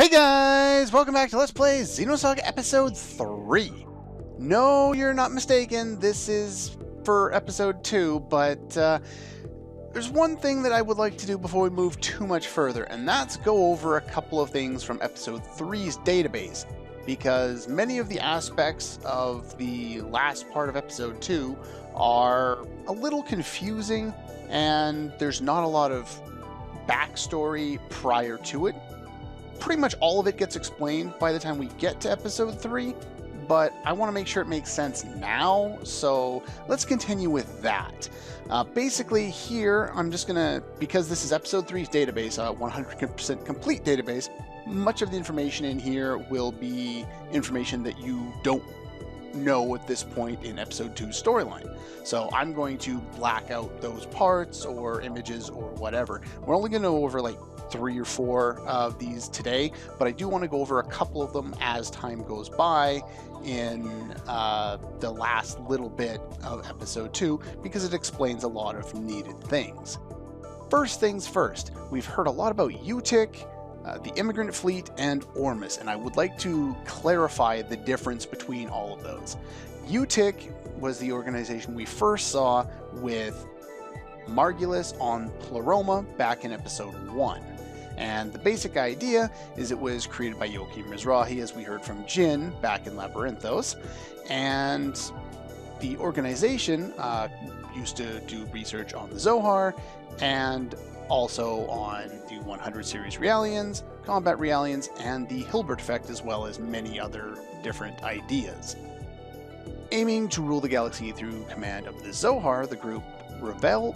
Hey guys! Welcome back to Let's Play Xenosaga Episode 3. No, you're not mistaken, this is for Episode 2, but there's one thing that I would like to do before we move too much further, and that's go over a couple of things from Episode 3's database, because many of the aspects of the last part of Episode 2 are a little confusing, and there's not a lot of backstory prior to it. Pretty much all of it gets explained by the time we get to episode 3, but I want to make sure it makes sense now, so let's continue with that. Basically here, I'm just gonna, because this is episode 3's database, 100% complete database, much of the information in here will be information that you don't know at this point in episode 2's storyline. So I'm going to black out those parts or images or whatever. We're only going to go over like 3 or 4 of these today, but I do want to go over a couple of them as time goes by in the last little bit of episode 2 because it explains a lot of needed things. First things first, we've heard a lot about UTIC, the immigrant fleet, and KOS-MOS, and I would like to clarify the difference between all of those. UTIC was the organization we first saw with Margulis on Pleroma back in episode 1. And the basic idea is it was created by Yoki Mizrahi, as we heard from Jin back in Labyrinthos, and the organization used to do research on the Zohar and also on the 100 series Realians, combat Realians, and the Hilbert effect, as well as many other different ideas. Aiming to rule the galaxy through command of the Zohar, the group rebelled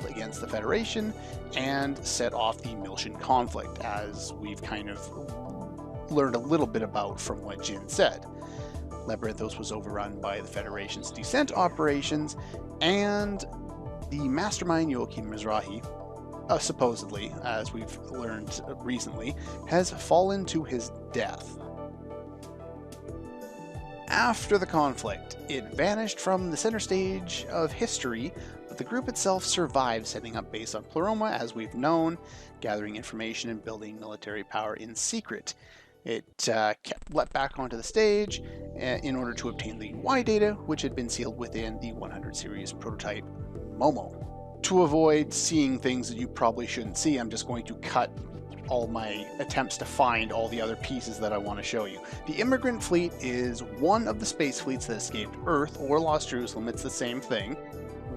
against the Federation and set off the Miltian conflict, as we've kind of learned a little bit about from what Jin said. Labyrinthos was overrun by the Federation's descent operations, and the mastermind Yoki Mizrahi, supposedly, as we've learned recently, has fallen to his death. After the conflict, it vanished from the center stage of history, but the group itself survived, setting up base on Pleroma, as we've known, gathering information and building military power in secret. It kept let back onto the stage in order to obtain the Y data, which had been sealed within the 100 series prototype Momo. To avoid seeing things that you probably shouldn't see, I'm just going to cut all my attempts to find all the other pieces that I want to show you. The immigrant fleet is one of the space fleets that escaped Earth or Lost Jerusalem. It's the same thing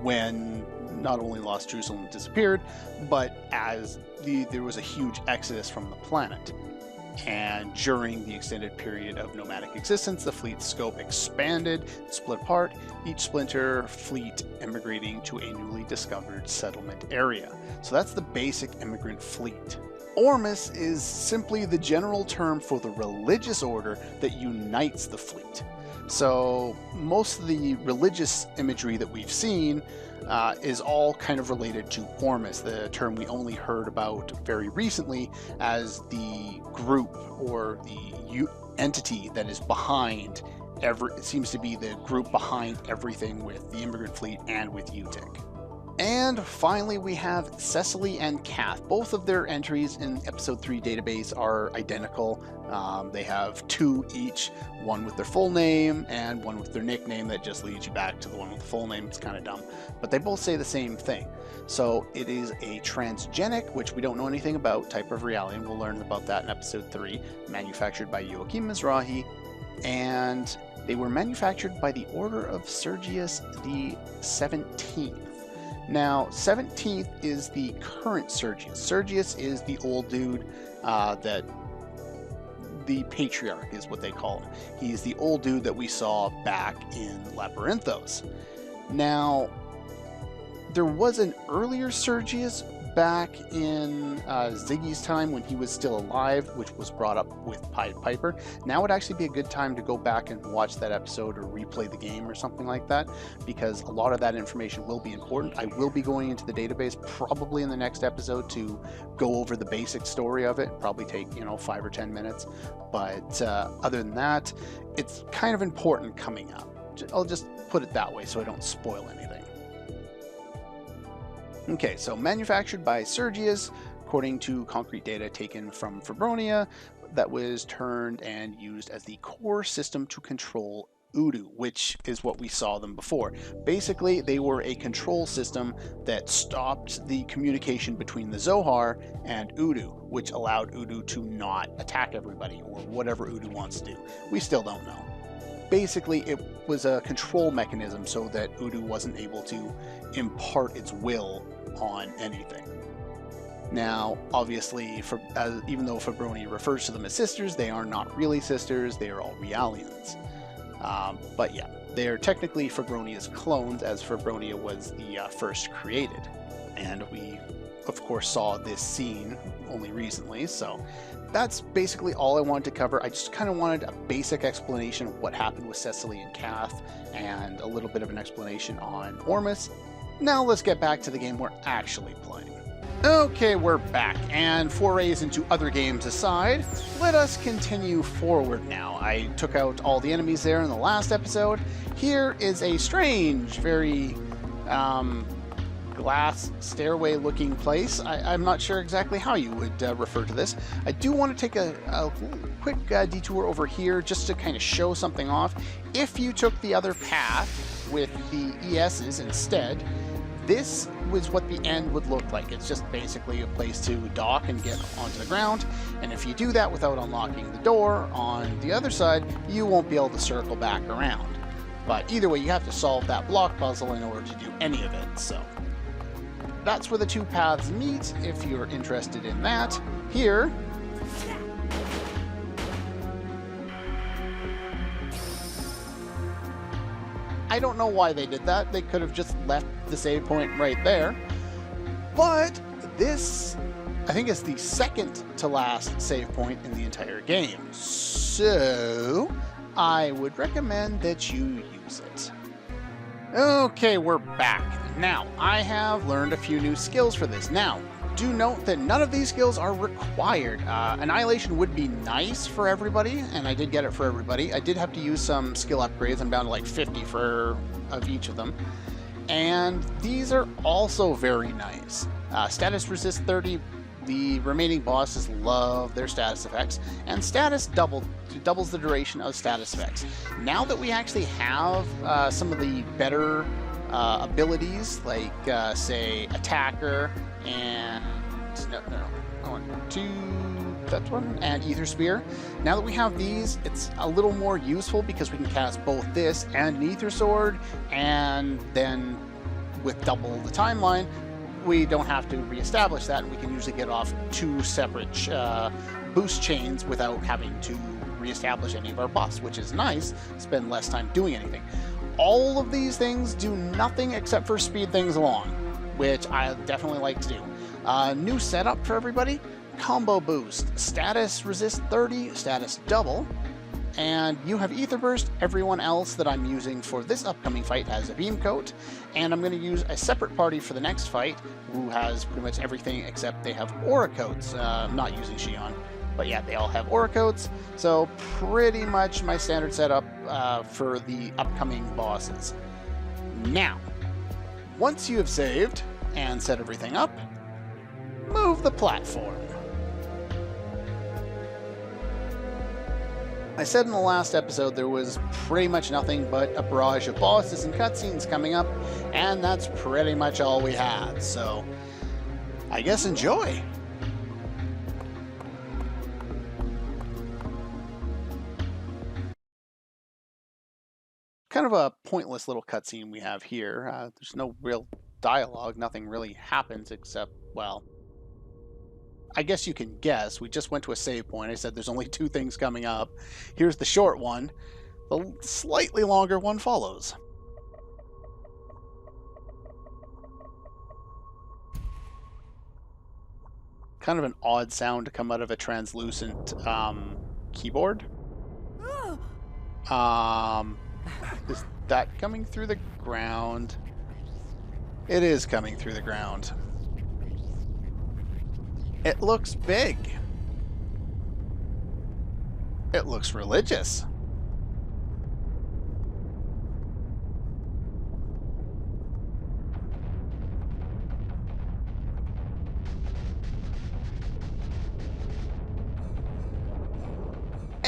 when not only Lost Jerusalem disappeared, but as there was a huge exodus from the planet. And during the extended period of nomadic existence, the fleet's scope expanded, split apart, each splinter fleet immigrating to a newly discovered settlement area. So that's the basic immigrant fleet. KOS-MOS is simply the general term for the religious order that unites the fleet. So most of the religious imagery that we've seen is all kind of related to KOS-MOS, the term we only heard about very recently as the group or the entity that is behind it seems to be the group behind everything with the immigrant fleet and with UTIC. And finally, we have Cecily and Kath. Both of their entries in Episode 3 database are identical. They have 2 each, one with their full name and one with their nickname that just leads you back to the one with the full name. It's kind of dumb, but they both say the same thing. So it is a transgenic, which we don't know anything about, type of Realian. We'll learn about that in Episode 3, manufactured by Yoki Mizrahi, and they were manufactured by the Order of Sergius the 17th. Now, 17th is the current Sergius. Sergius is the old dude that the Patriarch is what they call him. He's the old dude that we saw back in Labyrinthos. Now, there was an earlier Sergius back in Ziggy's time when he was still alive, which was brought up with Pied Piper. Now would actually be a good time to go back and watch that episode or replay the game or something like that, because a lot of that information will be important. I will be going into the database probably in the next episode to go over the basic story of it. Probably take 5 or 10 minutes, but other than that, it's kind of important coming up. I'll just put it that way so I don't spoil anything. Okay, so manufactured by Sergius, according to concrete data taken from Fabronia that was turned and used as the core system to control Udu, which is what we saw them before. Basically, they were a control system that stopped the communication between the Zohar and Udu, which allowed Udu to not attack everybody, or whatever Udu wants to do. We still don't know. Basically, it was a control mechanism so that Udu wasn't able to impart its will on anything. Now, obviously, even though Fabronia refers to them as sisters, they are not really sisters, they are all Realians. But yeah, they're technically Fabronia's clones, as Fabronia was the first created. And we, of course, saw this scene only recently, so that's basically all I wanted to cover. I just kind of wanted a basic explanation of what happened with Cecily and Kath, and a little bit of an explanation on Ormus. Now let's get back to the game we're actually playing. Okay, we're back, and forays into other games aside, let us continue forward now. I took out all the enemies there in the last episode. Here is a strange, very glass stairway looking place. I'm not sure exactly how you would refer to this. I do want to take a quick detour over here just to kind of show something off. If you took the other path with the ESs instead, this was what the end would look like. It's just basically a place to dock and get onto the ground, and if you do that without unlocking the door on the other side, you won't be able to circle back around. But either way, you have to solve that block puzzle in order to do any of it, so that's where the two paths meet, if you're interested in that. Here, I don't know why they did that. They could have just left the save point right there. But this, I think, is the second to last save point in the entire game. So I would recommend that you use it. Okay, we're back. Now, I have learned a few new skills for this. Now, do note that none of these skills are required. Annihilation would be nice for everybody, and I did get it for everybody. I did have to use some skill upgrades. I'm down to like 50 of each of them. And these are also very nice. Status resist 30. The remaining bosses love their status effects, and status doubles the duration of status effects. Now that we actually have some of the better abilities, like say attacker and that one and ether spear. Now that we have these, it's a little more useful because we can cast both this and an ether sword, and then with double the timeline, we don't have to reestablish that, and we can usually get off two separate boost chains without having to reestablish any of our buffs, which is nice. Spend less time doing anything. All of these things do nothing except for speed things along, which I definitely like to do. New setup for everybody: combo boost, status resist 30, status double, and you have ether burst. Everyone else that I'm using for this upcoming fight has a beam coat, and I'm going to use a separate party for the next fight who has pretty much everything except they have aura coats. I'm not using Shion, but yeah, they all have aura coats, so pretty much my standard setup for the upcoming bosses. Now, once you have saved and set everything up, move the platform. I said in the last episode there was pretty much nothing but a barrage of bosses and cutscenes coming up, and that's pretty much all we had, so I guess enjoy! Kind of a pointless little cutscene we have here. There's no real dialogue, nothing really happens except, well, I guess you can guess. We just went to a save point. I said there's only two things coming up. Here's the short one. The slightly longer one follows. Kind of an odd sound to come out of a translucent keyboard. Is that coming through the ground? It is coming through the ground. It looks big. It looks religious.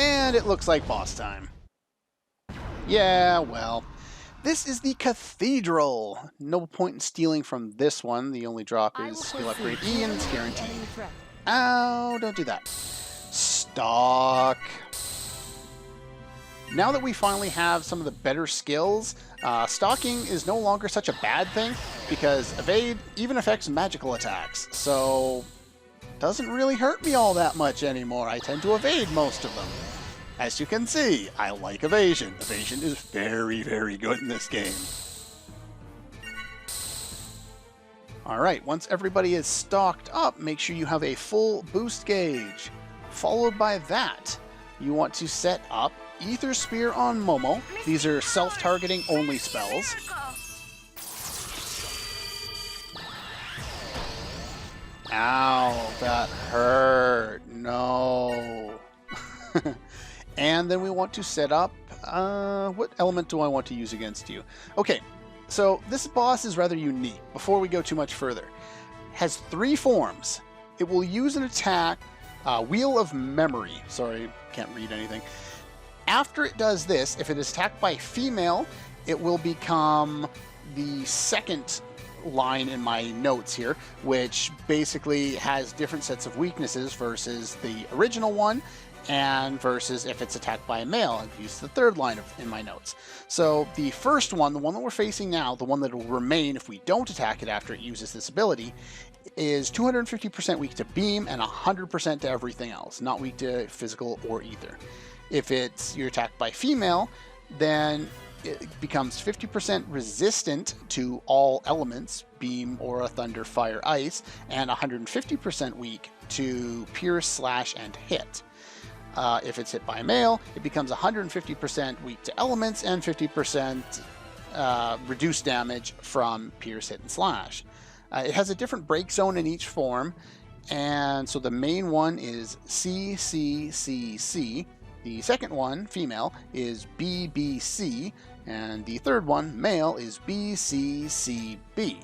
And it looks like boss time. Yeah, well, this is the Cathedral. No point in stealing from this one. The only drop is skill upgrade E, and it's guaranteed. Oh, don't do that. Stock. Now that we finally have some of the better skills, stalking is no longer such a bad thing, because evade even affects magical attacks, so doesn't really hurt me all that much anymore. I tend to evade most of them. As you can see, I like evasion. Evasion is very, very good in this game. Alright, once everybody is stocked up, make sure you have a full boost gauge. Followed by that, you want to set up Ether Spear on Momo. These are self-targeting only spells. Ow, that hurt. No. And then we want to set up, what element do I want to use against you? Okay, so this boss is rather unique. Before we go too much further, has 3 forms. It will use an attack, Wheel of Memory. Sorry, can't read anything. After it does this, if it is attacked by female, it will become the second line in my notes here, which basically has different sets of weaknesses versus the original one, and versus if it's attacked by a male. I've used the third line in my notes. So the first one, the one that we're facing now, the one that will remain if we don't attack it after it uses this ability, is 250% weak to beam and 100% to everything else, not weak to physical or ether. If you're attacked by female, then it becomes 50% resistant to all elements, beam, aura, thunder, fire, ice, and 150% weak to pierce, slash, and hit. If it's hit by a male, it becomes 150% weak to elements and 50% reduced damage from pierce, hit, and slash. It has a different break zone in each form, and so the main one is CCCC. The second one, female, is BBC, and the third one, male, is BCCB.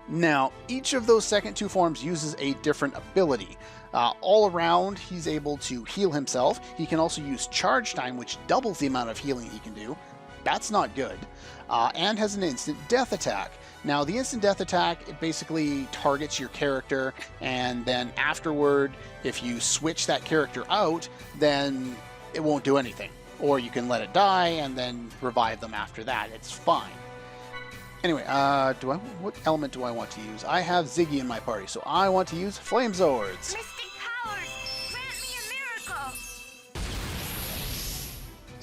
Now, each of those second 2 forms uses a different ability. All around, he's able to heal himself. He can also use charge time, which doubles the amount of healing he can do. That's not good. And has an instant death attack. Now, the instant death attack, it basically targets your character, and then afterward, if you switch that character out, then it won't do anything. Or you can let it die and then revive them after that. It's fine. Anyway, what element do I want to use? I have Ziggy in my party, so I want to use Flame Swords. Mystic powers, grant me a miracle.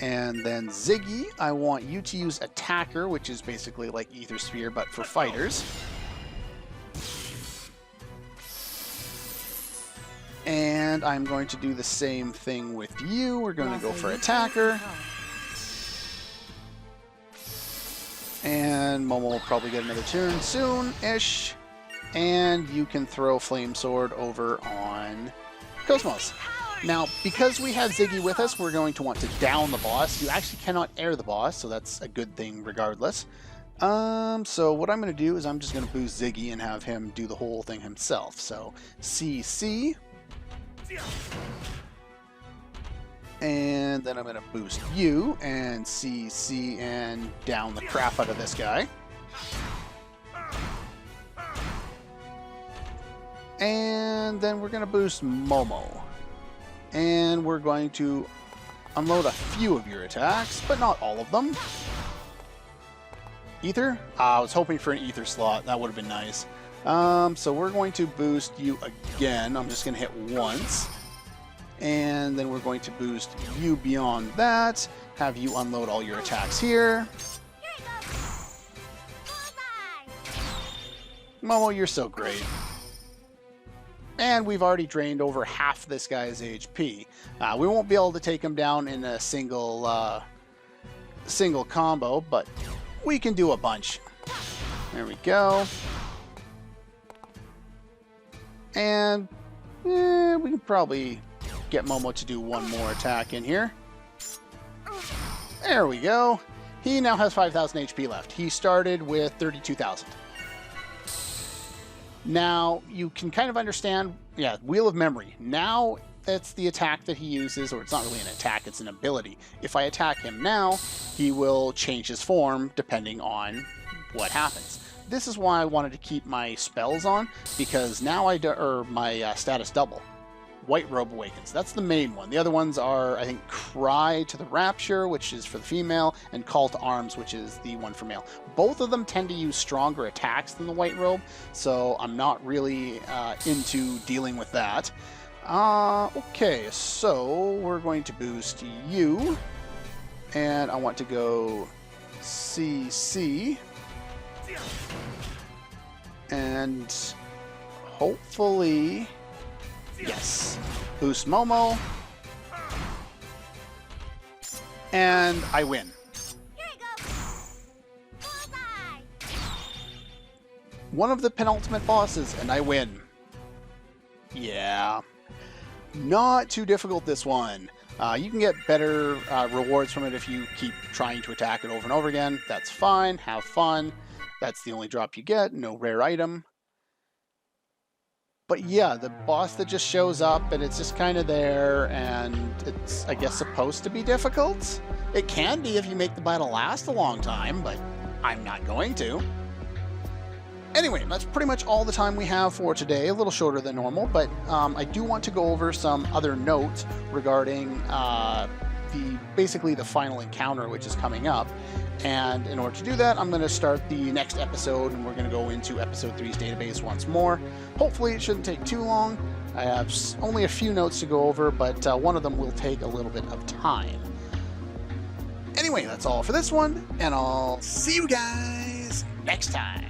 And then Ziggy, I want you to use Attacker, which is basically like Ether Sphere, but for fighters. And I'm going to do the same thing with you. We're going to go for Attacker. And Momo will probably get another turn soon-ish. And you can throw Flame Sword over on KOS-MOS. Now, because we have Ziggy with us, we're going to want to down the boss. You actually cannot air the boss, so that's a good thing regardless. So what I'm going to do is I'm just going to boost Ziggy and have him do the whole thing himself. So, CC. And then I'm going to boost you and CC and down the crap out of this guy. And then we're going to boost Momo. And we're going to unload a few of your attacks, but not all of them. Ether? I was hoping for an Ether slot. That would have been nice. So we're going to boost you again. I'm just going to hit once. And then we're going to boost you beyond that. Have you unload all your attacks here. Momo, you're so great. And we've already drained over half this guy's HP. We won't be able to take him down in a single combo, but we can do a bunch. There we go. And we can probably get Momo to do one more attack in here. There we go. He now has 5,000 HP left. He started with 32,000. Now, you can kind of understand, yeah, Wheel of Memory. Now, it's the attack that he uses, or it's not really an attack, it's an ability. If I attack him now, he will change his form depending on what happens. This is why I wanted to keep my spells on, because now my status double. White Robe Awakens. That's the main one. The other ones are, I think, Cry to the Rapture, which is for the female, and Call to Arms, which is the one for male. Both of them tend to use stronger attacks than the White Robe, so I'm not really into dealing with that. Okay, so we're going to boost you, and I want to go CC, and hopefully... Yes. Boost Momo. And I win. Here you go. Bullseye. One of the penultimate bosses, and I win. Yeah. Not too difficult, this one. You can get better rewards from it if you keep trying to attack it over and over again. That's fine. Have fun. That's the only drop you get. No rare item. But yeah, the boss that just shows up and it's just kind of there, and it's, I guess, supposed to be difficult. It can be if you make the battle last a long time, but I'm not going to. Anyway, that's pretty much all the time we have for today. A little shorter than normal, but I do want to go over some other notes regarding basically the final encounter, which is coming up. And in order to do that, I'm going to start the next episode, and we're going to go into episode 3's database once more. Hopefully it shouldn't take too long. I have only a few notes to go over, but one of them will take a little bit of time. Anyway, that's all for this one, and I'll see you guys next time.